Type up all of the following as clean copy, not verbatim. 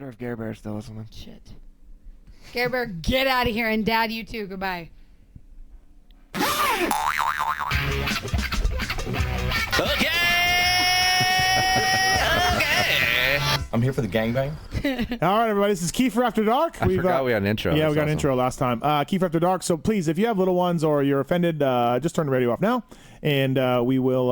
wonder if Gare Bear's still listening. Shit. Gare Bear, get out of here. And Dad, you too. Goodbye. Okay. I'm here for the gangbang. All right, everybody. This is Keefer After Dark. I forgot we had an intro. Yeah, we got an awesome. intro last time. Keefer After Dark. So please, if you have little ones or you're offended, just turn the radio off now, and we will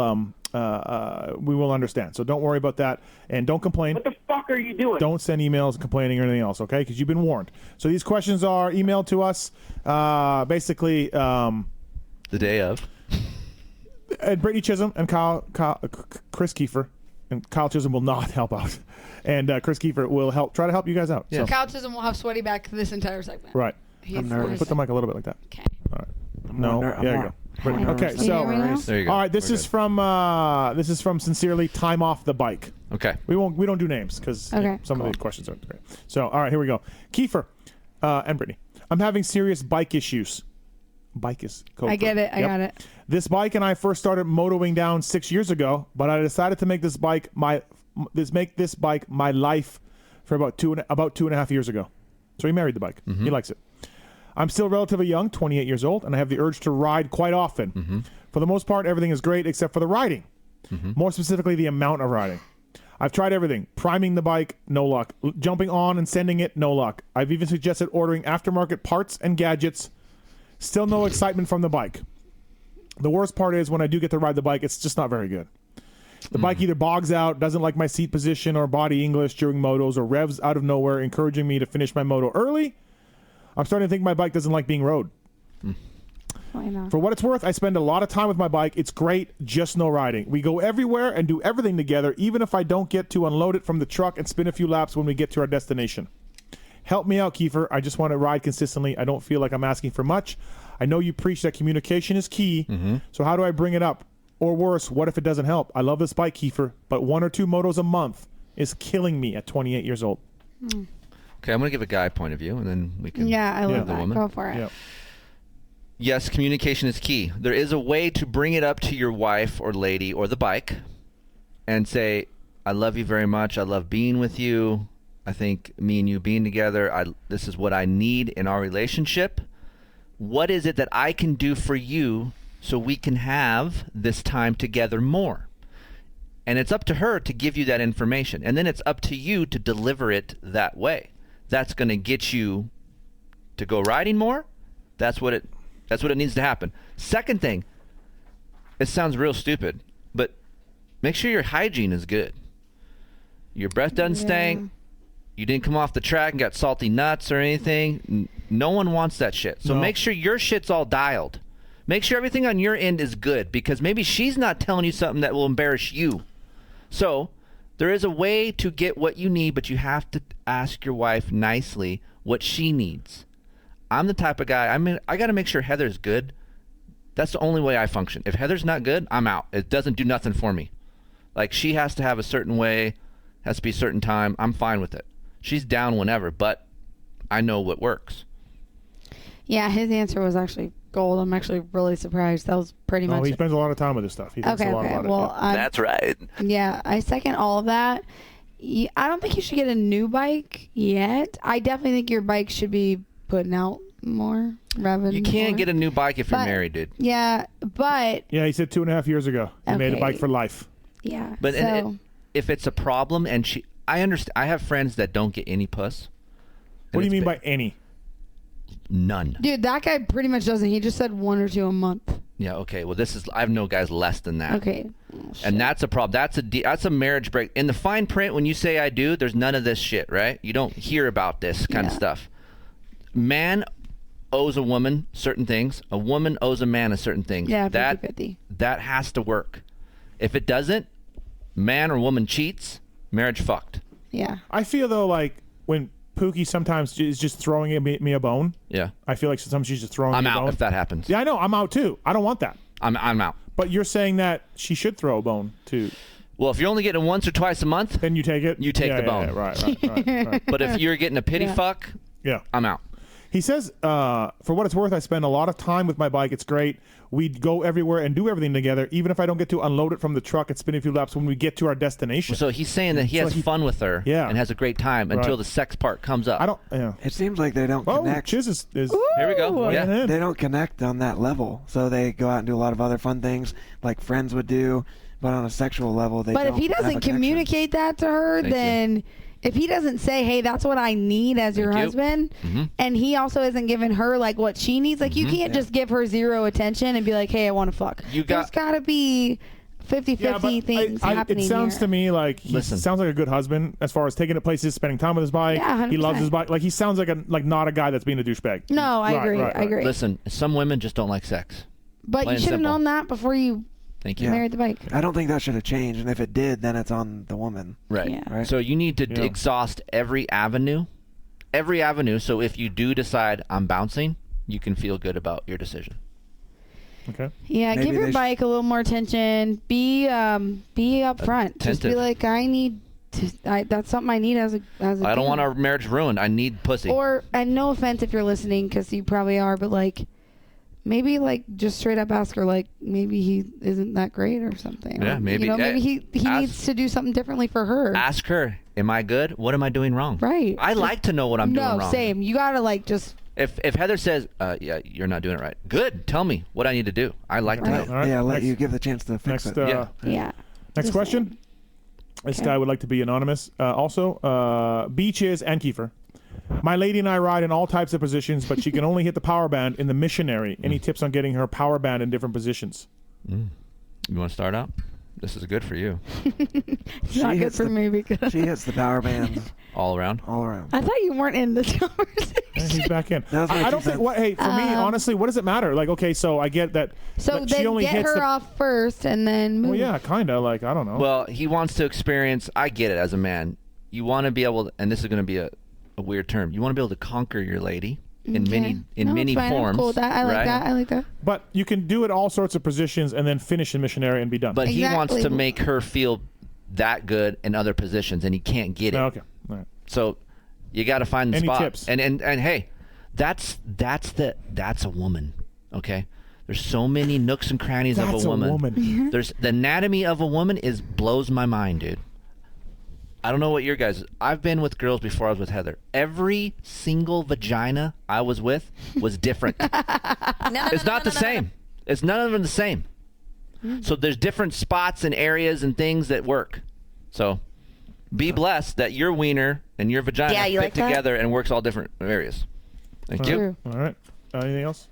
understand. So don't worry about that, and don't complain. What the fuck are you doing? Don't send emails complaining or anything else, okay? Because you've been warned. So these questions are emailed to us, basically. The day of. Britney Chisholm and Kris Keefer, and Kyle Chisholm will not help out, and Kris Keefer will try to help you guys out. Yeah. So. Kyle Chisholm will have sweaty back this entire segment. Right. I'm nervous. Put the mic a little bit like that. Okay. All right. No. There you go. I'm Okay. nervous. So. There you go. All right. This is from sincerely Time Off the Bike. Okay. We don't do names because some of the questions aren't great. So all right, here we go. Keefer and Britney. I'm having serious bike issues. Bike is code. I get it. I got it. This bike and I first started motoing down 6 years ago, but I decided to make this bike my life for about two and a half years ago. So he married the bike. He likes it. I'm still relatively young, 28 years old, and I have the urge to ride quite often. For the most part, everything is great except for the riding. More specifically, the amount of riding. I've tried everything. Priming the bike, no luck. Jumping on and sending it, no luck. I've even suggested ordering aftermarket parts and gadgets. Still no excitement from the bike. The worst part is when I do get to ride the bike, it's just not very good. The bike either bogs out, doesn't like my seat position or body English during motos, or revs out of nowhere, encouraging me to finish my moto early. I'm starting to think my bike doesn't like being rode. Why not? For what it's worth, I spend a lot of time with my bike. It's great, just no riding. We go everywhere and do everything together, even if I don't get to unload it from the truck and spin a few laps when we get to our destination. Help me out, Keefer. I just want to ride consistently. I don't feel like I'm asking for much. I know you preach that communication is key, so how do I bring it up? Or worse, what if it doesn't help? I love this bike, Keefer, but 1 or 2 motos a month is killing me at 28 years old. Okay, I'm going to give a guy point of view, and then we can Yeah, I love the that. woman. Go for it. Yeah. Yes, communication is key. There is a way to bring it up to your wife or lady or the bike and say, I love you very much. I love being with you. I think me and you being together, this is what I need in our relationship. What is it that I can do for you so we can have this time together more? And it's up to her to give you that information. And then it's up to you to deliver it that way. That's going to get you to go riding more. That's what it needs to happen. Second thing, it sounds real stupid, but make sure your hygiene is good. Your breath doesn't stink. You didn't come off the track and got salty nuts or anything. No one wants that shit. So make sure your shit's all dialed. Make sure everything on your end is good, because maybe she's not telling you something that will embarrass you. So there is a way to get what you need, but you have to ask your wife nicely what she needs. I'm the type of guy, I got to make sure Heather's good. That's the only way I function. If Heather's not good, I'm out. It doesn't do nothing for me. Like, she has to have a certain way, has to be a certain time. I'm fine with it. She's down whenever, but I know what works. Yeah, his answer was actually gold. I'm actually really surprised. That was pretty much he spends a lot of time with this stuff. He thinks a lot about well, it. That's right. Yeah, I second all of that. I don't think you should get a new bike yet. I definitely think your bike should be putting out more revenue. You can't get a new bike if you're married, dude. Yeah, but... Yeah, he said 2.5 years ago. He made a bike for life. Yeah, but if it's a problem and I understand. I have friends that don't get any puss. What do you mean by any? None. Dude, that guy pretty much doesn't. He just said 1 or 2 a month. Yeah, okay. Well, I've known guys less than that. Okay. And that's a problem. That's a marriage break. In the fine print, when you say I do, there's none of this shit, right? You don't hear about this kind of stuff. Man owes a woman certain things. A woman owes a man a certain thing. Yeah, 50-50. That has to work. If it doesn't, man or woman cheats, marriage fucked. Yeah. I feel, though, like when Pookie sometimes is just throwing me a bone. Yeah. I feel like sometimes she's just throwing me a bone. I'm out if that happens. Yeah, I know. I'm out, too. I don't want that. I'm out. But you're saying that she should throw a bone, too. Well, if you're only getting once or twice a month, then you take it. You take the bone. Yeah, right. But if you're getting a pity fuck, yeah, I'm out. He says, for what it's worth, I spend a lot of time with my bike. It's great. We go everywhere and do everything together. Even if I don't get to unload it from the truck and spin a few laps when we get to our destination. So he's saying that he has fun with her and has a great time until the sex part comes up. I don't. Yeah. It seems like they don't connect. Chiz is Here we go. Yeah. They don't connect on that level. So they go out and do a lot of other fun things like friends would do. But on a sexual level, they But don't if he have a doesn't connection. communicate that to her, then if he doesn't say, hey, that's what I need as your husband, and he also isn't giving her like what she needs, like you can't just give her zero attention and be like, hey, I want to fuck. There's got to be 50-50 things happening It sounds here. to me like he sounds like a good husband as far as taking it places, spending time with his bike. Yeah, he loves 100%. his bike. Like he sounds like not a guy that's being a douchebag. No, I agree. I agree. Listen, some women just don't like sex. But Plain you should have simple. known that before you Thank you. married the bike. I don't think that should have changed. And if it did, then it's on the woman. Right. Yeah. Right. So you need to exhaust every avenue. So if you do decide I'm bouncing, you can feel good about your decision. Okay. Yeah, Maybe give your they bike a little more attention. Be upfront. Just be Attentive. like, I need to. That's something I need as a. I don't want our marriage ruined. I need pussy. And no offense if you're listening, because you probably are, but like, maybe like just straight up ask her like maybe he isn't that great or something. Yeah, Or, maybe. maybe he needs to do something differently for her. Ask her, am I good? What am I doing wrong? Right. I like to know what I'm doing wrong. No, same. You gotta like just. If Heather says, yeah, you're not doing it right, good. Tell me what I need to do. I like to know. All right. Yeah, let next, you give the chance to fix next, it. Yeah. Next Just question. saying. This Okay. guy would like to be anonymous. Also, Beaches and Keefer. My lady and I ride in all types of positions, but she can only hit the power band in the missionary. Any tips on getting her power band in different positions? You want to start out? This is good for you. It's not good hits for the- me because She hits the power bands All around? all around. I thought you weren't in this conversation. And he's back in. That was my I don't two think. What? Hey, for me, honestly, what does it matter? Like, okay, so I get that. So that she then only get hits her the, off first and then move. Well, yeah, kind of. Like, I don't know. Well, he wants to experience, I get it as a man. You want to be able, and this is going to be a weird term, you want to be able to conquer your lady in many it's fine. I'm forms. cool with that. I like right? that. I like that. But you can do it all sorts of positions and then finish in missionary and be done. But he wants Exactly. to make her feel that good in other positions, and he can't get it. Okay. All right. So you got to find the Any spot. tips? And hey, that's a woman. Okay. There's so many nooks and crannies That's of a woman. a woman. There's the anatomy of a woman blows my mind, dude. I don't know what your guys. I've been with girls before I was with Heather. Every single vagina I was with was different. It's not the same. It's none of them the same. So there's different spots and areas and things that work. So be blessed that your wiener and your vagina Yeah, you fit like that? together and works all different areas. Thank you. True. All right. Anything else?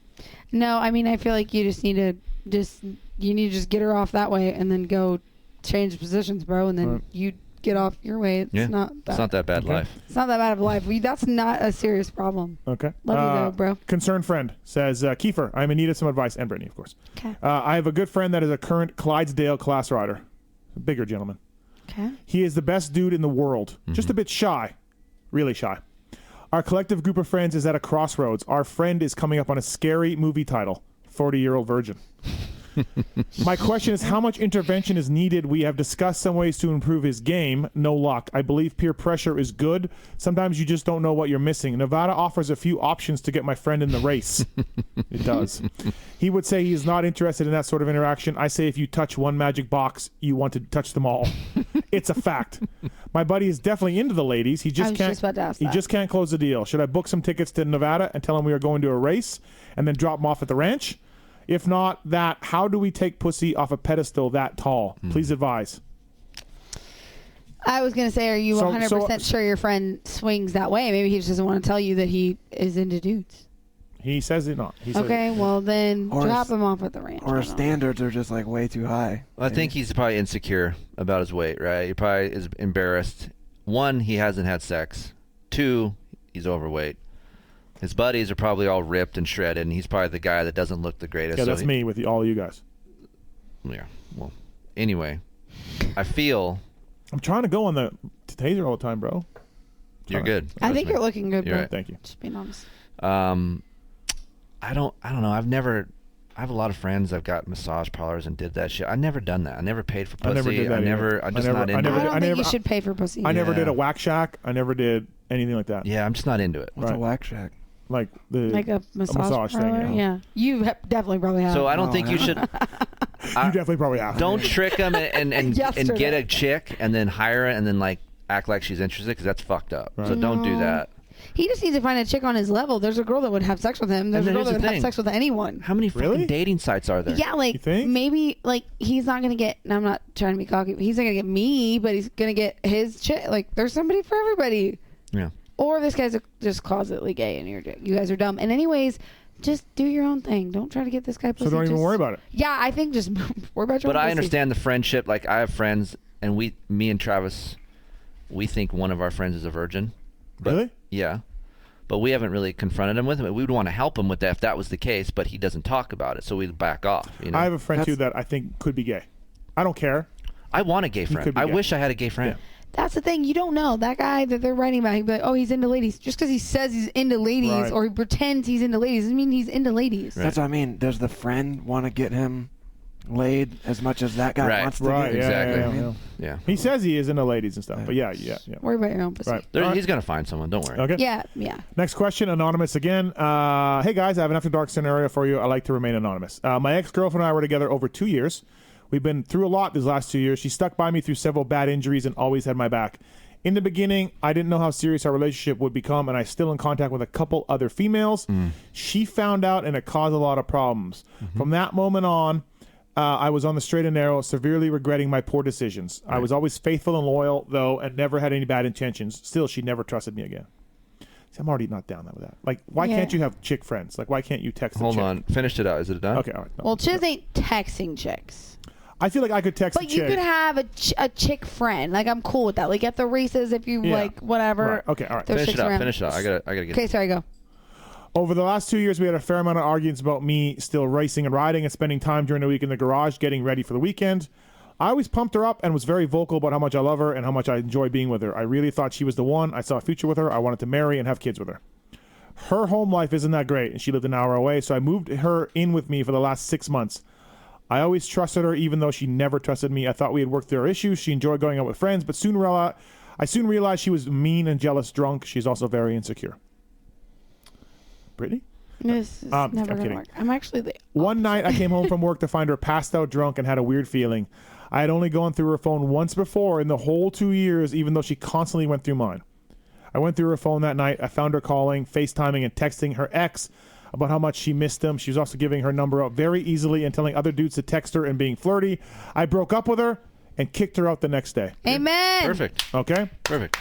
No, I mean I feel like you just need to just get her off that way and then go change positions, bro, and then Right. you get off your way. It's Yeah, not it's not that bad Okay. life. It's not that bad of a life. That's not a serious problem. Okay. Love you though, bro. Concerned friend says, Kiefer, I'm in need of some advice, and Brittany, of course. Okay. I have a good friend that is a current Clydesdale class rider, a bigger gentleman. Okay. He is the best dude in the world, just a bit shy, really shy. Our collective group of friends is at a crossroads. Our friend is coming up on a scary movie title, 40-Year-Old Virgin. My question is, how much intervention is needed? We have discussed some ways to improve his game. No luck. I believe peer pressure is good. Sometimes you just don't know what you're missing. Nevada offers a few options to get my friend in the race. It does. He would say he is not interested in that sort of interaction. I say if you touch one magic box, you want to touch them all. It's a fact. My buddy is definitely into the ladies. He I just was can't. just about to ask he that. just can't close the deal. Should I book some tickets to Nevada and tell him we are going to a race, and then drop him off at the ranch? If not that, how do we take pussy off a pedestal that tall? Please advise. I was gonna say, are you So- 100% sure your friend swings that way? Maybe he just doesn't want to tell you that he is into dudes. He says it not. He says Okay, well then Or drop his- him off at the ranch. Or I his don't know. standards are just like way too high. I think he's probably insecure about his weight, right? He probably is embarrassed. One, he hasn't had sex. Two, he's overweight. His buddies are probably all ripped and shredded, and he's probably the guy that doesn't look the greatest. Yeah, so that's me with all you guys. Yeah. Well, anyway, I feel I'm trying to go on the taser all the time, bro. you're good. I think Trust me. you're looking good, You're bro. right. Thank you. Just being honest. I don't know. I have a lot of friends that have got massage parlors and did that shit. I never done that. I never paid for pussy. I never did that either. I'm just not into I it. don't think never- you should pay for pussy. I never Yeah. did a whack shack. I never did anything like that. Yeah, I'm just not into it. What's Right. a whack shack? like Like a massage thing. parlor? Yeah. You definitely probably have. So I don't think you should. You definitely probably have. Don't trick them and Yesterday. get a chick and then hire her and then like act like she's interested because that's fucked up. Right. So don't do that. He just needs to find a chick on his level. There's a girl that would have sex with him. There's a And girl here's that the would have thing. sex with anyone. How many fucking Really? dating sites are there? Yeah, like You think? maybe like he's not gonna get. And I'm not trying to be cocky. But he's not gonna get me, but he's gonna get his chick. Like there's somebody for everybody. Yeah. Or this guy's just closetly gay and you guys are dumb. And anyways, just do your own thing. Don't try to get this guy pussy. So don't even Just- worry about it. Yeah, I think just worry about your But own I pussy. understand the friendship. Like I have friends, and me and Travis, we think one of our friends is a virgin. But, Really? Yeah. But we haven't really confronted him with it. We would want to help him with that if that was the case, but he doesn't talk about it, so we back off. You know? I have a friend too that I think could be gay. I don't care. I want a gay friend. could be I gay. wish I had a gay friend. That's the thing. You don't know. That guy that they're writing about, he'd be like, oh, he's into ladies. Just because he says he's into ladies Right. or he pretends he's into ladies doesn't mean he's into ladies. Right. That's what I mean. Does the friend want to get him laid as much as that guy Right. wants to Right. get? Yeah, Exactly. yeah. Yeah. He says he is into ladies and stuff, but yeah. Worry about your own pussy. Right. There, All right. He's going to find someone. Don't worry. Okay. Yeah. Next question, anonymous again. Hey guys, I have an after dark scenario for you. I like to remain anonymous. My ex-girlfriend and I were together over 2 years. We've been through a lot these last 2 years. She stuck by me through several bad injuries and always had my back. In the beginning, I didn't know how serious our relationship would become, and I still in contact with a couple other females. She found out, and it caused a lot of problems. From that moment on, I was on the straight and narrow, severely regretting my poor decisions. I was always faithful and loyal, though, and never had any bad intentions. Still, she never trusted me again. See, I'm already not down with that. Like, why Yeah. can't you have chick friends? Like, why can't you text a Hold chick? on. Finished it out. Is it done? Okay, all right. No. Well, chicks ain't texting chicks. I feel like I could text a But chick. you could have a chick friend. Like, I'm cool with that. Like, at the races, if you, Yeah. like, whatever. Right. Okay, all right. there's Finish chicks it out. around. Finish it out. I gotta get. Okay, sorry, go. Over the last 2 years, we had a fair amount of arguments about me still racing and riding and spending time during the week in the garage getting ready for the weekend. I always pumped her up and was very vocal about how much I love her and how much I enjoy being with her. I really thought she was the one. I saw a future with her. I wanted to marry and have kids with her. Her home life isn't that great, and she lived an hour away, so I moved her in with me for the last 6 months. I always trusted her, even though she never trusted me. I thought we had worked through our issues. She enjoyed going out with friends, but I soon realized she was mean and jealous drunk. She's also very insecure. Brittany? This is I'm never going to kidding. work. I'm actually the One night I came home from work to find her passed out drunk and had a weird feeling. I had only gone through her phone once before in the whole 2 years, even though she constantly went through mine. I went through her phone that night. I found her calling, FaceTiming, and texting her ex about how much she missed him. She was also giving her number out very easily and telling other dudes to text her and being flirty. I broke up with her and kicked her out the next day. Amen. Perfect. Okay? Perfect.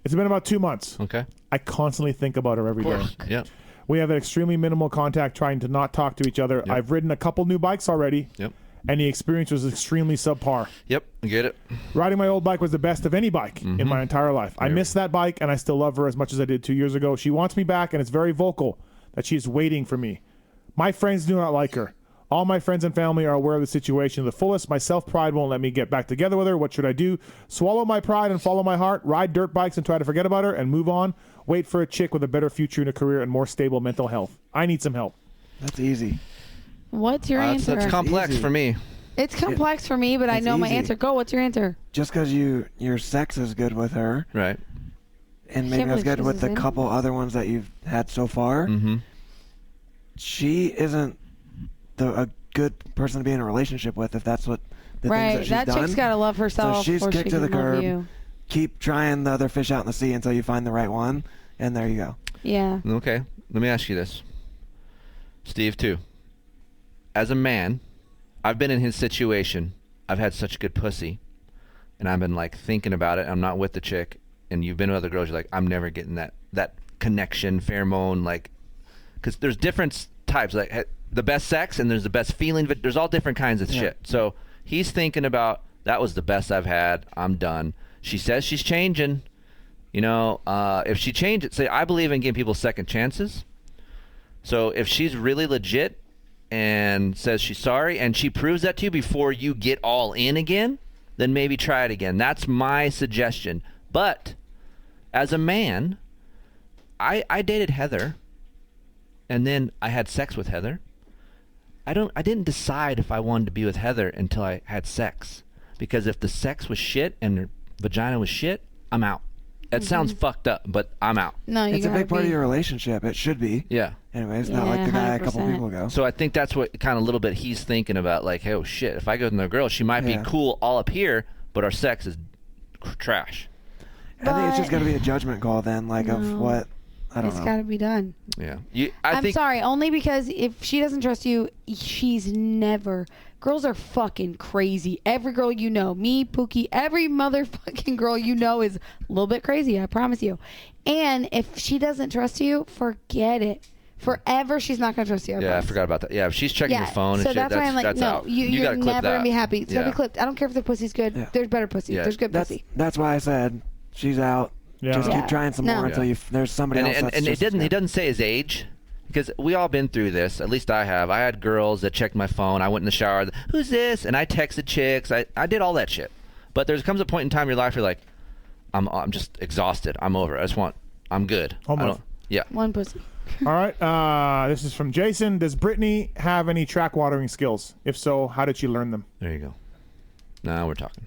It's been about 2 months. Okay. I constantly think about her every Of day. course. Yeah. We have an extremely minimal contact, trying to not talk to each other. Yep. I've ridden a couple new bikes already. Yep. And the experience was extremely subpar. Yep. I get it. Riding my old bike was the best of any bike in my entire life. I miss that bike, and I still love her as much as I did 2 years ago. She wants me back, and it's very vocal that she is waiting for me. My friends do not like her. All my friends and family are aware of the situation to the fullest. My self-pride won't let me get back together with her. What should I do? Swallow my pride and follow my heart, ride dirt bikes and try to forget about her and move on, wait for a chick with a better future and a career and more stable mental health. I need some help. That's easy. What's your answer? That's complex easy. for me. It's complex for me, but I It's know my easy. answer. Go. What's your answer? Just because your sex is good with her, Right. and maybe Can't that's believe good with this the is in. couple other ones that you've had so far, Mm-hmm. she isn't a good person to be in a relationship with if that's what the things Right. that she's That done. chick's got to love herself. So she's before kicked she to the can love curb. you. Keep trying the other fish out in the sea until you find the right one, and there you go. Yeah. Okay. Let me ask you this. Steve, too. As a man, I've been in his situation. I've had such good pussy. And I've been, like, thinking about it. I'm not with the chick. And you've been with other girls. You're like, I'm never getting that connection, pheromone, like... Because there's different types. Like, the best sex and there's the best feeling. But there's all different kinds of shit. So he's thinking about, that was the best I've had. I'm done. She says she's changing. You know, if she changes... Say, I believe in giving people second chances. So if she's really legit and says she's sorry and she proves that to you before you get all in again, then maybe try it again. That's my suggestion. But as a man, I dated Heather and then I had sex with Heather. I didn't decide if I wanted to be with Heather until I had sex. Because if the sex was shit and her vagina was shit, I'm out. That sounds fucked up, but I'm out. No, you It's a gotta big part of be- your relationship. It should be. Yeah. Anyways, not like the guy a couple 100%. people ago. So I think that's what kind of a little bit he's thinking about. Like, hey, oh shit, if I go with another girl, she might be Yeah. cool all up here, but our sex is trash. I think it's just But- got to be a judgment call then, like of No. what. I don't It's know. got to be done. Yeah. I'm sorry, only because if she doesn't trust you, she's never. Girls are fucking crazy. Every girl you know, me, Pookie, every motherfucking girl you know is a little bit crazy, I promise you. And if she doesn't trust you, forget it. Forever, she's not going to trust you. Yeah, I forgot about that. Yeah, if she's checking your phone and so shit, that's why I'm like, that's no, out. you're gotta clip never that. going to be happy. It's got to Yeah. be clipped. I don't care if the pussy's good. Yeah. There's better pussy. Yeah. There's good pussy. That's why I said she's out. Yeah. Just Yeah. keep trying some No. more until Yeah. there's somebody else. that's And just as he good. doesn't say his age, because we all been through this. At least I have. I had girls that checked my phone. I went in the shower. Who's this? And I texted chicks. I did all that shit. But there comes a point in time in your life where you're like, I'm just exhausted. I'm over. I'm good. Home I life. don't. Yeah. One pussy. All right. This is from Jason. Does Britney have any track watering skills? If so, how did she learn them? There you go. Now we're talking.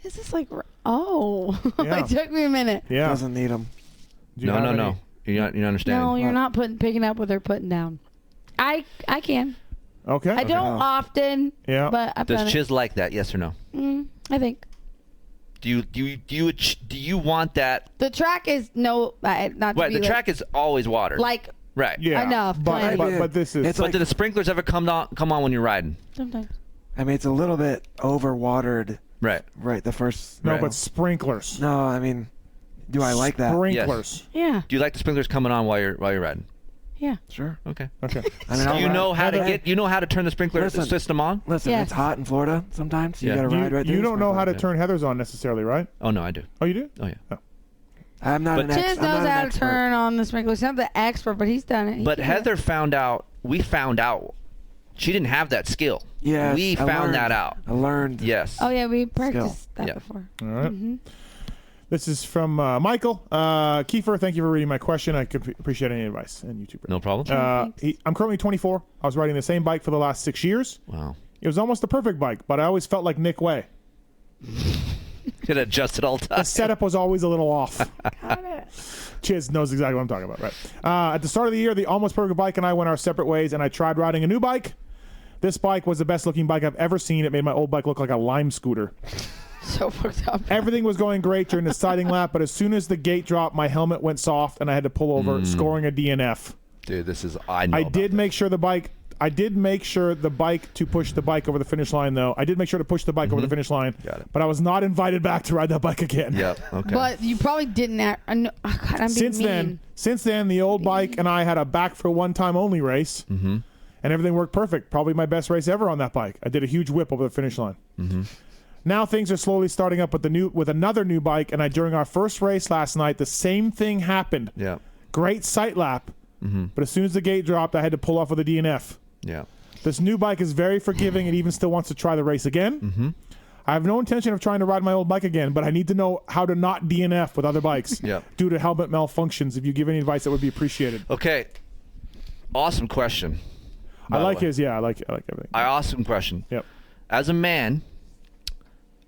Is this like, oh, Yeah. it took me a minute. Yeah. Doesn't need them. Do you have any- No. You're not understanding. No, you're not picking up what they're putting down. I can. Okay. I don't often. Yeah. But I've done Does it. Chiz like that? Yes or no? I think Do you want that? the track is not to Right. be The like, track is always watered. like right. Yeah. enough, But, plenty. but this is. It's But like, do the sprinklers ever come on when you're riding? sometimes. I mean, it's a little bit overwatered. Right. Right. The first. no, right. but sprinklers. No, I mean, do I like that? Sprinklers. Yeah, Do you like the sprinklers coming on while you're riding? yeah. Sure. Okay. Okay. I mean, I'll You ride- know how to Hey, you know how to turn the sprinkler Listen. system on? Listen, Yes. it's hot in Florida sometimes. You Yeah. got to ride right through You the don't know how to sprinkler. turn Heathers on necessarily, right? Oh no, I do. Oh, you do? Oh yeah. I'm not But- an Chiz expert. I'm knows not an how to expert. turn on the sprinkler. He's not the expert, but he's done it. He But can do it. Heather found out. We found out. She didn't have that skill. Yes, We I found learned. that out. I learned. Yes. Oh yeah, we practiced that Yeah. before. All right. This is from Michael. Kiefer, thank you for reading my question. I could appreciate any advice. And YouTube. No problem. Thanks. I'm currently 24. I was riding the same bike for the last 6 years. Wow. It was almost the perfect bike, but I always felt like Nick Way. Could adjust it all the The time. setup was always a little off. Got it. Chiz knows exactly what I'm talking about, right? At the start of the year, the almost perfect bike and I went our separate ways, and I tried riding a new bike. This bike was the best looking bike I've ever seen. It made my old bike look like a lime scooter. So fucked up. Everything was going great during the siding lap, but as soon as the gate dropped, my helmet went soft and I had to pull over, scoring a DNF. Dude, this is I know. I about did this. make sure the bike to push the bike over the finish line, though. I did make sure to push the bike over the finish line. Got it. But I was not invited back to ride that bike again. Yep. Okay. But you probably didn't. Oh, God, I'm being mean. Since then, the old bike and I had a back for one time only race, and everything worked perfect. Probably my best race ever on that bike. I did a huge whip over the finish line. Now things are slowly starting up with another new bike, and during our first race last night, the same thing happened. yeah. Great sight lap, but as soon as the gate dropped, I had to pull off with a DNF. Yeah. This new bike is very forgiving and even still wants to try the race again. I have no intention of trying to ride my old bike again, but I need to know how to not DNF with other bikes Yep. due to helmet malfunctions. If you give any advice, that would be appreciated. Okay. Awesome question. by I the like way. his. Yeah, I like everything. Awesome question. Yep. As a man,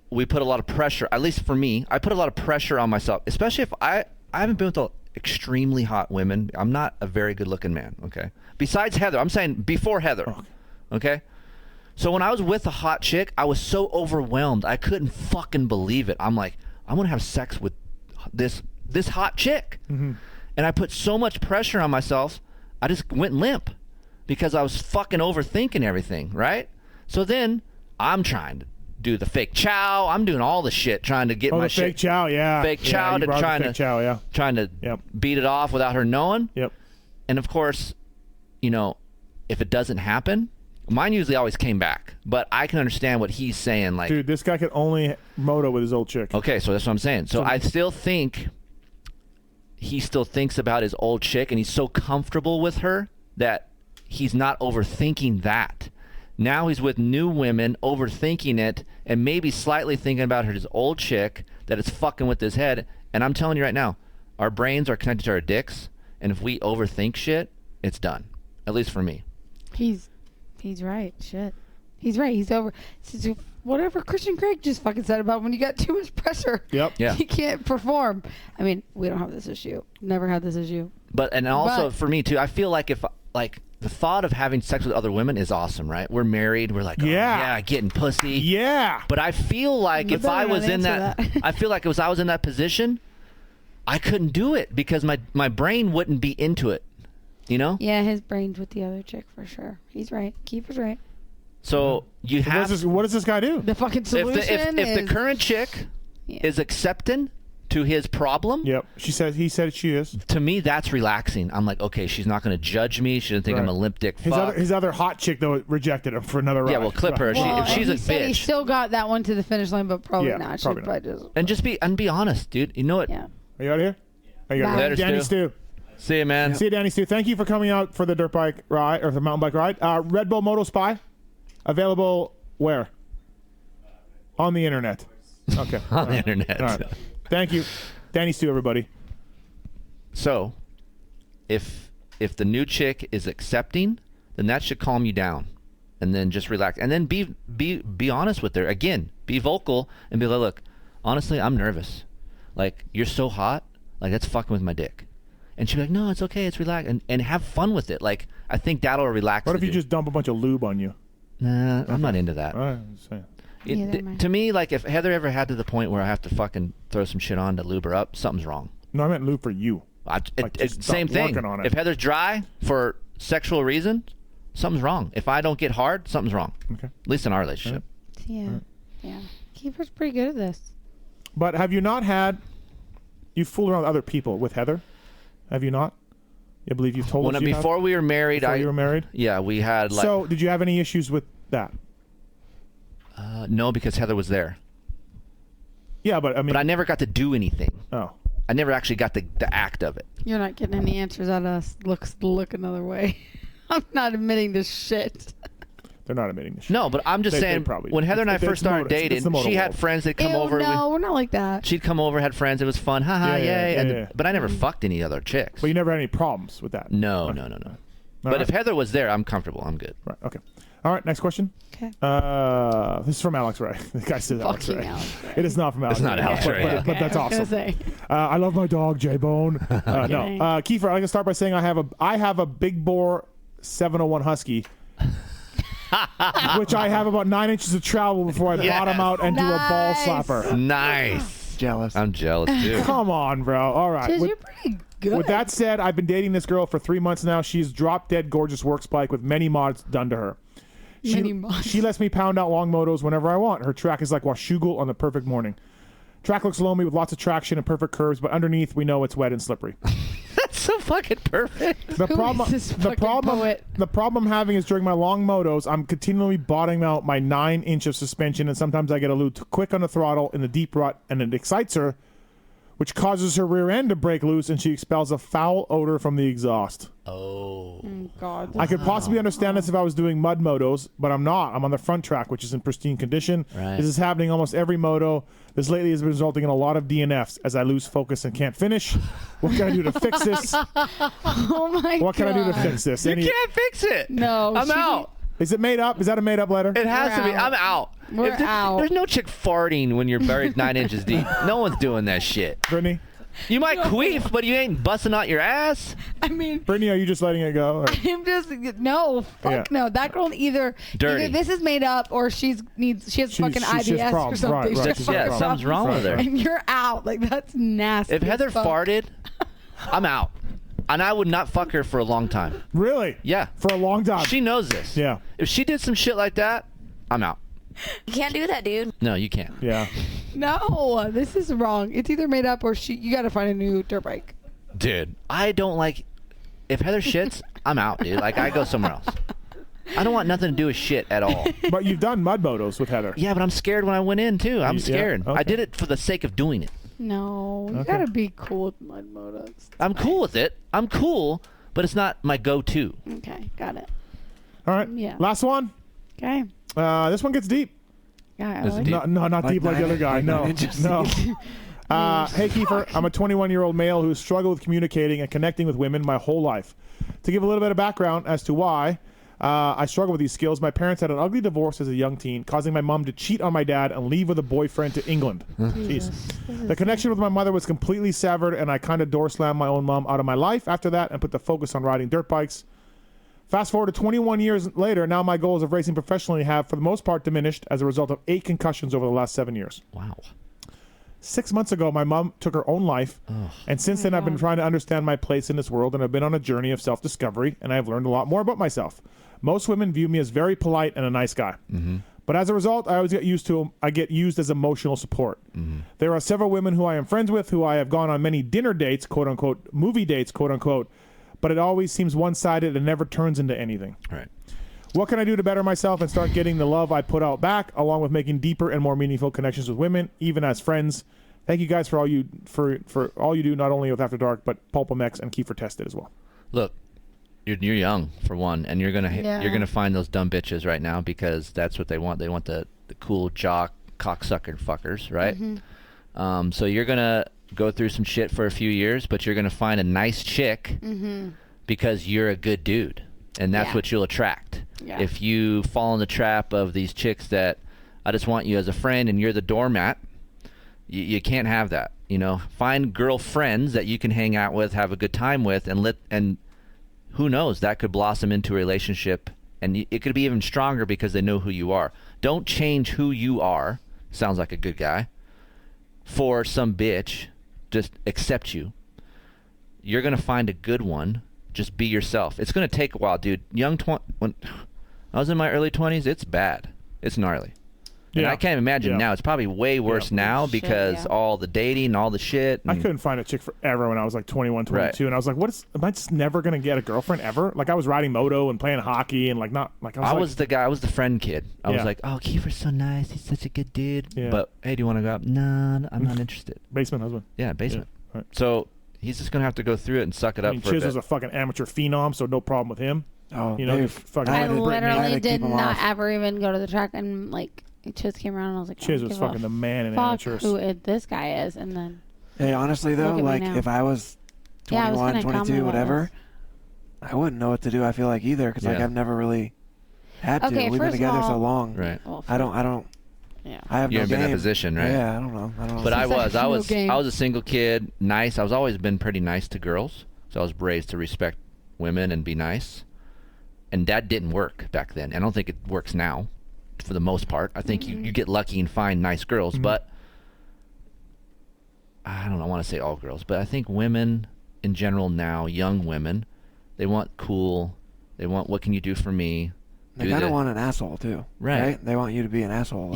we put a lot of pressure. At least for me, I put a lot of pressure on myself, especially if I haven't been with extremely hot women. I'm not a very good looking man. Okay. Besides Heather, I'm saying before Heather. Okay. So when I was with a hot chick, I was so overwhelmed. I couldn't fucking believe it. I'm like, I want to have sex with this hot chick. And I put so much pressure on myself, I just went limp because I was fucking overthinking everything, right? So then I'm trying to do the fake chow. I'm doing all the shit trying to get Oh, my the shit. fake chow, yeah. Fake Yeah, chow you to brought up the trying fake to chow, yeah. trying to Yep. beat it off without her knowing. Yep. And of course, you know, if it doesn't happen, mine usually always came back. But I can understand what he's saying. Like, Dude, this guy could only moto with his old chick. okay, so that's what I'm saying. So I still think he still thinks about his old chick, and he's so comfortable with her that he's not overthinking that. Now he's with new women, overthinking it, and maybe slightly thinking about his old chick that it's fucking with his head. And I'm telling you right now, our brains are connected to our dicks, and if we overthink shit, it's done. At least for me. He's right. Shit. He's right. He's over. So whatever Christian Craig just fucking said about when you got too much pressure. Yep. Yeah. You can't perform. I mean, we don't have this issue. Never had this issue. And also for me too, I feel like if the thought of having sex with other women is awesome, right? We're married. We're like, yeah, getting pussy. Yeah. But I feel like if I was in that, I feel like if I was in that position, I couldn't do it because my brain wouldn't be into it. You know? Yeah, his brain's with the other chick for sure. He's right. Keefer's right. So you have. What does this guy do? The fucking solution if the current chick is accepting to his problem. Yep. He said she is. To me, that's relaxing. I'm like, okay, she's not going to judge me. She doesn't think I'm a limp dick fuck. His other hot chick though rejected him for another ride. Yeah, well, clip her. Well, if she's a said bitch. he still got that one to the finish line, but probably not. Probably not. And be honest, dude. You know what? Yeah. Are you out of here? Are you Later, Danny Stu. Stu. See you, man. See you, Danny Stu. Thank you for coming out for the dirt bike ride or the mountain bike ride. Red Bull Moto Spy, available where? On the internet. Okay. On the internet. All right. Thank you, Danny Stu. Everybody. So, if the new chick is accepting, then that should calm you down, and then just relax, and then be honest with her. Again, be vocal and be like, look, honestly, I'm nervous. Like, you're so hot. Like, that's fucking with my dick. And she'd be like, no, it's okay. It's relax. And have fun with it. Like, I think that'll relax. What if you just dump a bunch of lube on you? Nah, I'm not into that. All right, I'm just saying. To me, like, if Heather ever had to the point where I have to fucking throw some shit on to lube her up, something's wrong. No, I meant lube for you. Same thing. On it. If Heather's dry for sexual reasons, something's wrong. If I don't get hard, something's wrong. Okay. At least in our relationship. Yeah. Yeah. Keefer's pretty good at this. But have you not had... You fooled around with other people with Heather? Have you not? I believe you've told us you before we were married. Before you were married? Yeah, we had like... So, did you have any issues with that? No, because Heather was there. Yeah, but I mean... But I never got to do anything. Oh. I never actually got the act of it. You're not getting any answers out of us. Look another way. I'm not admitting this shit. They're not admitting this shit. No, but I'm just saying, when Heather and I first started dating, she had friends that come over. No, we're not like that. She'd come over, had friends. It was fun. Haha, yay. But I never fucked any other chicks. But you never had any problems with that? No. But if Heather was there, I'm comfortable. I'm good. Right, okay. All right, next question. Okay. This is from Alex Ray. The guy says Alex Ray. It is not from Alex It's not Alex Ray. But that's awesome. Say. I love my dog, J-Bone. No. Kiefer, I'd like to start by saying I have a big bore 701 Husky, which I have about 9 inches of travel before I bottom out and do a ball slapper. Nice. Jealous. I'm jealous, too. Come on, bro. All right. You're pretty good. With that said, I've been dating this girl for 3 months now. She's drop dead gorgeous works bike with many mods done to her. She lets me pound out long motos whenever I want. Her track is like Washougal on the perfect morning. Track looks loamy with lots of traction and perfect curves, but underneath we know it's wet and slippery. That's so fucking perfect. The problem I'm having is during my long motos, I'm continually bottoming out my 9 inch of suspension, and sometimes I get a little too quick on the throttle in the deep rut, and it excites her, which causes her rear end to break loose, and she expels a foul odor from the exhaust. Oh. God. I could possibly understand this if I was doing mud motos, but I'm not. I'm on the front track, which is in pristine condition. Right. This is happening almost every moto. This lately has been resulting in a lot of DNFs as I lose focus and can't finish. What can I do to fix this? Oh my God. What can I do to fix this? You can't fix it. No. I'm out. Is it made up? Is that a made up letter? It has to be. I'm out. We're out. There's no chick farting when you're buried 9 inches deep. No one's doing that shit. Brittany? You might queef, but you ain't busting out your ass. I mean, Brittany, are you just letting it go? Or? I'm just no. That girl either this is made up or she has fucking IBS or something. Right. Something's wrong with her. And you're out. Like, that's nasty. If Heather farted, I'm out. And I would not fuck her for a long time. Really? Yeah. For a long time. She knows this. Yeah. If she did some shit like that, I'm out. You can't do that, dude. No, you can't. Yeah. No, this is wrong. It's either made up or you got to find a new dirt bike. Dude, I don't like... If Heather shits, I'm out, dude. Like, I go somewhere else. I don't want nothing to do with shit at all. But you've done mud motos with Heather. Yeah, but I'm scared when I went in, too. I'm scared. Okay. I did it for the sake of doing it. No, you got to be cool with mud motos. I'm cool with it. I'm cool, but it's not my go-to. Okay, got it. All right. Yeah. Last one. Okay. This one gets deep. Yeah, Is it deep? No, not Like deep like the other guy. like No. 9 inches No. Hey, Kiefer, I'm a 21-year-old male who's struggled with communicating and connecting with women my whole life. To give a little bit of background as to why, I struggle with these skills. My parents had an ugly divorce as a young teen, causing my mom to cheat on my dad and leave with a boyfriend to England. Jeez. The connection with my mother was completely severed, and I kind of door slammed my own mom out of my life after that and put the focus on riding dirt bikes. Fast forward to 21 years later, now my goals of racing professionally have, for the most part, diminished as a result of 8 concussions over the last 7 years. Wow. 6 months ago, my mom took her own life, and since then I've been trying to understand my place in this world, and I've been on a journey of self-discovery, and I've learned a lot more about myself. Most women view me as very polite and a nice guy. But as a result, I get used as emotional support. There are several women who I am friends with, who I have gone on many dinner dates, quote-unquote, movie dates, quote-unquote, but it always seems one-sided and never turns into anything. Right. What can I do to better myself and start getting the love I put out back, along with making deeper and more meaningful connections with women, even as friends? Thank you guys for all you do, not only with After Dark, but PulpMX and Keefer Tested as well. Look, you're young for one, and you're gonna find those dumb bitches right now because that's what they want. They want the cool jock cocksucker fuckers, right? So you're gonna go through some shit for a few years, but you're gonna find a nice chick because you're a good dude, and that's what you'll attract. If you fall in the trap of these chicks that I just want you as a friend and you're the doormat, you can't have that. Find girlfriends that you can hang out with, have a good time with, and who knows, that could blossom into a relationship, and it could be even stronger because they know who you are. Don't change who you are, sounds like a good guy, for some bitch. Just accept you. You're going to find a good one. Just be yourself. It's going to take a while, dude. When I was in my early 20s, it's bad. It's gnarly. And I can't imagine now. It's probably way worse now because all the dating and all the shit. I couldn't find a chick forever when I was like 21, 22. And I was like, am I just never going to get a girlfriend ever? Like, I was riding moto and playing hockey and I was the guy. I was the friend kid. I was like, oh, Keefer's so nice. He's such a good dude. Yeah. But, hey, do you want to go out? No, I'm not interested. Basement husband. Yeah, basement. Yeah. Right. So he's just going to have to go through it and suck it up for a bit. Chiz was a fucking amateur phenom, so no problem with him. Oh, I literally did not ever even go to the track, and Chiz came around and I was like, Chiz was fucking the man in amateurs. Who this guy is, and then. Hey, honestly though, if I was 21, 22, whatever, I wouldn't know what to do. I feel like either because I've never really had to. We've been together so long. Right. Well, I don't. Yeah. I have you no haven't been in that position, right? Yeah, I don't know. But I was a single kid, nice. I was always been pretty nice to girls, so I was raised to respect women and be nice, and that didn't work back then. I don't think it works now. For the most part, I think you get lucky and find nice girls, but I don't want to say all girls, but I think women in general now, young women, they want cool. They want, what can you do for me? They kind of want an asshole too, right? They want you to be an asshole.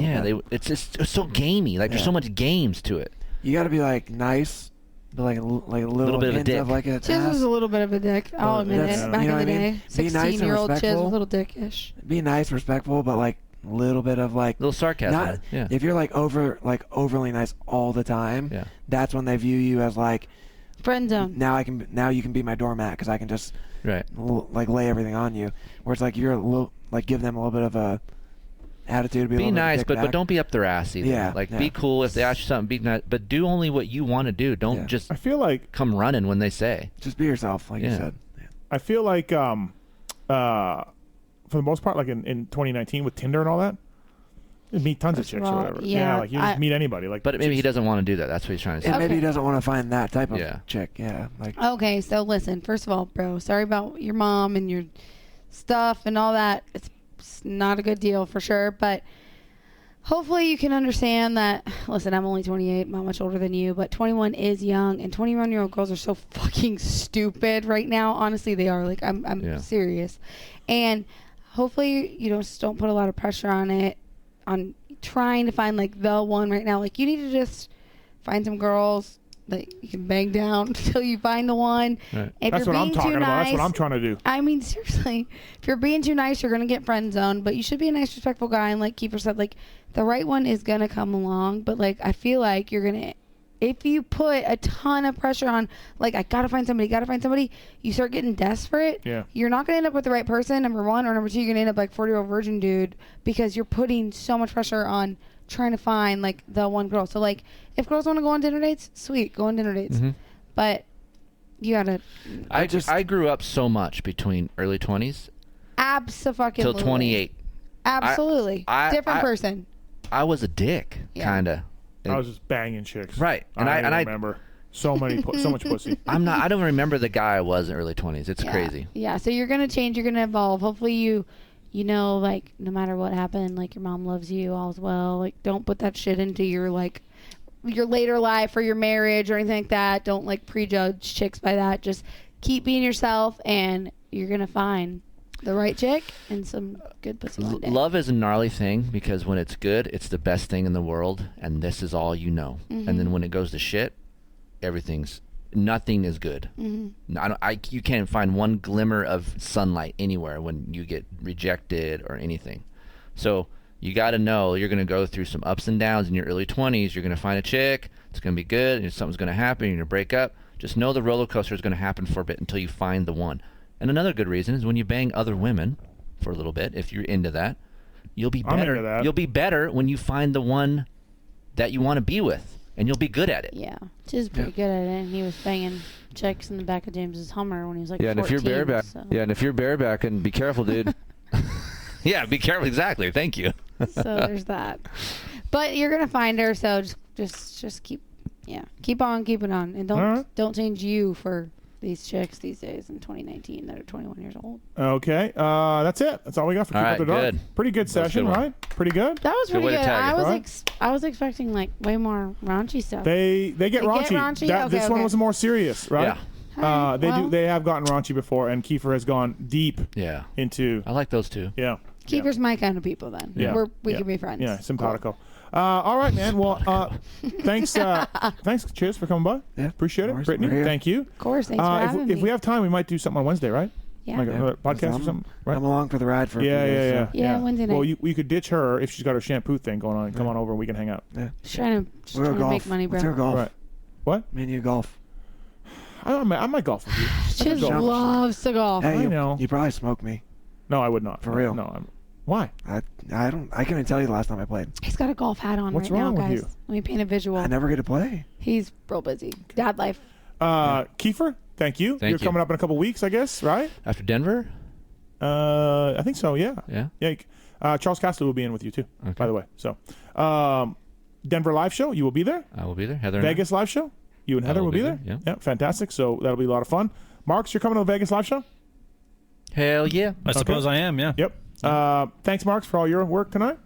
It's so gamey. There's so much games to it. You got to be nice, but a little bit of a dick. Chiz was a little bit of a dick. I'll admit it. Back in the day, 16-year-old Chiz was a little dickish. Be nice, respectful, but a little bit of little sarcasm. If you're overly nice all the time, that's when they view you as friend zone. Now you can be my doormat because I can just lay everything on you. Where it's you're a little give them a little bit of a attitude. Be nice, but don't be up their ass either. Be cool if they ask you something. Be nice, but do only what you want to do. Don't just. I feel like come running when they say. Just be yourself, like you said. I feel like for the most part, in 2019 with Tinder and all that, you meet tons of chicks or whatever. Yeah, you just meet anybody. But maybe he doesn't want to do that. That's what he's trying to say. And maybe he doesn't want to find that type of chick. Yeah. Okay, so listen. First of all, bro, sorry about your mom and your stuff and all that. It's not a good deal for sure. But hopefully you can understand that. Listen, I'm only 28, not much older than you, but 21 is young, and 21-year-old girls are so fucking stupid right now. Honestly, they are. I'm serious, and. Hopefully you don't put a lot of pressure on trying to find the one right now. You need to just find some girls that you can bang down until you find the one. Right. That's what I'm talking about. That's what I'm trying to do. I mean, seriously, if you're being too nice, you're gonna get friend zoned. But you should be a nice, respectful guy. And like Keefer said, the right one is gonna come along. But I feel like you're gonna. If you put a ton of pressure on, I gotta find somebody, you start getting desperate. Yeah. You're not gonna end up with the right person, number one, or number two, you're gonna end up 40-year-old virgin dude because you're putting so much pressure on trying to find the one girl. So if girls want to go on dinner dates, sweet, go on dinner dates. Mm-hmm. But you gotta. I grew up so much between early 20s Absolutely. Till 28. Absolutely. Different person. I was a dick, kind of. I was just banging chicks. Right. And I remember so much pussy. I don't remember the guy I was in early 20s. It's crazy. Yeah, so you're going to change, you're going to evolve. Hopefully you know, like, no matter what happened, like, your mom loves you, all's well. Like, don't put that shit into your, like, your later life or your marriage or anything like that. Don't, like, prejudge chicks by that. Just keep being yourself, and you're going to find the right chick and some good pussy one day. Love is a gnarly thing because when it's good, it's the best thing in the world, and this is all you know. Mm-hmm. And then when it goes to shit, nothing is good. Mm-hmm. You can't find one glimmer of sunlight anywhere when you get rejected or anything. So you got to know you're going to go through some ups and downs in your early 20s. You're going to find a chick. It's going to be good, and something's going to happen. You're going to break up. Just know the roller coaster is going to happen for a bit until you find the one. And another good reason is when you bang other women for a little bit, if you're into that, you'll be better. I'm into that. You'll be better when you find the one that you want to be with, and you'll be good at it. Yeah, Jiz's pretty good at it. And he was banging chicks in the back of James's Hummer when he was like 14. And if you're bareback, and if you're bareback, and be careful, dude. Yeah, be careful. Exactly. Thank you. So there's that. But you're gonna find her. So just keep on keeping on, and don't change you for these chicks these days in 2019 that are 21 years old. Okay, that's it. That's all we got for Keep After Dark. Good. Pretty good session, right? Pretty good. That was Good pretty way to good. tag it. I was expecting like way more raunchy stuff. They get raunchy. This one was more serious, right? Yeah. They have gotten raunchy before, and Keefer has gone deep into. I like those two. Yeah. Keefer's my kind of people then. Yeah. We can be friends. Yeah, simpatico. All right, man. Well, thanks, Chiz, for coming by. Yeah, appreciate it, course, Brittany. Thank you. Of course, thanks for having me. If we have time, we might do something on Wednesday, right? Yeah. Like a podcast or something, right? I'm along for the ride for a few days, so. Yeah, Wednesday night. Well, we could ditch her if she's got her shampoo thing going on and come on over and we can hang out. Yeah. Just trying to make money, bro. Let's go golf. Right. What? Me and you golf. I might golf with you. Chiz loves to golf. Hey, I know. You probably smoke me. No, I would not. For real? No. Why? I couldn't tell you the last time I played. He's got a golf hat on What's right wrong now, with guys. you? Let me paint a visual. I never get to play. He's real busy. Dad life. Kiefer, thank you. You're coming up in a couple weeks, I guess, right? After Denver? I think so, yeah. Yeah? Yeah. Charles Castle will be in with you, too, by the way. So, Denver live show, you will be there. I will be there. Heather Vegas live show, you and Heather will be there. Yeah. Yeah, fantastic. So, that'll be a lot of fun. Marks, you're coming to the Vegas live show? Hell yeah. I suppose I am, yeah. Yep. Thanks, Marks, for all your work tonight.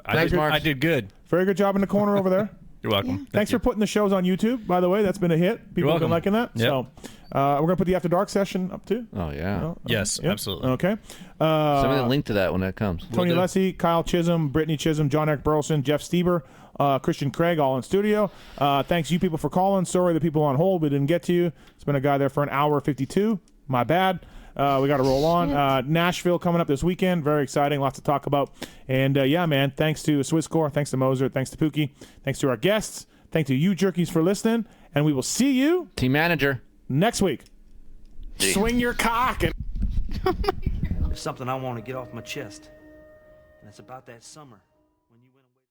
I did good. Very good job in the corner over there. You're welcome. Yeah. Thanks for putting the shows on YouTube, by the way. That's been a hit. People have been liking that. Yep. So we're going to put the After Dark session up too. Oh, yeah. Yes, absolutely. Okay. Send me the link to that when that comes. Tony Lessie, Kyle Chisholm, Britney Chisholm, John Eric Burleson, Jeff Stieber, Christian Craig, all in studio. Thanks you people for calling. Sorry the people on hold, we didn't get to you. It's been a guy there for an hour 52. My bad. We got to roll on. Nashville coming up this weekend. Very exciting. Lots to talk about. And, yeah, man, thanks to Swisscore. Thanks to Moser. Thanks to Pookie. Thanks to our guests. Thanks to you jerkies for listening. And we will see you. Team manager. Next week. Swing your cock. And There's something I want to get off my chest. And it's about that summer.